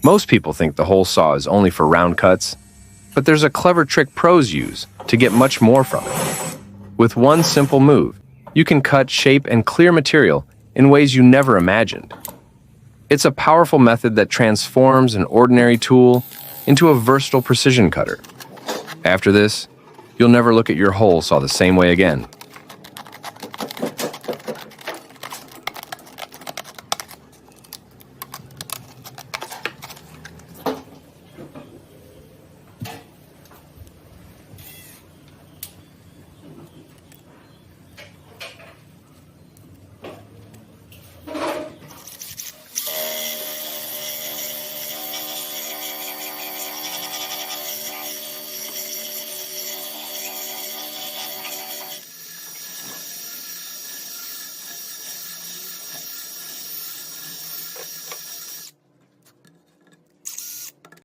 Most people think the hole saw is only for round cuts, but there's a clever trick pros use to get much more from it. With one simple move, you can cut, shape, and clear material in ways you never imagined. It's a powerful method that transforms an ordinary tool into a versatile precision cutter. After this, you'll never look at your hole saw the same way again.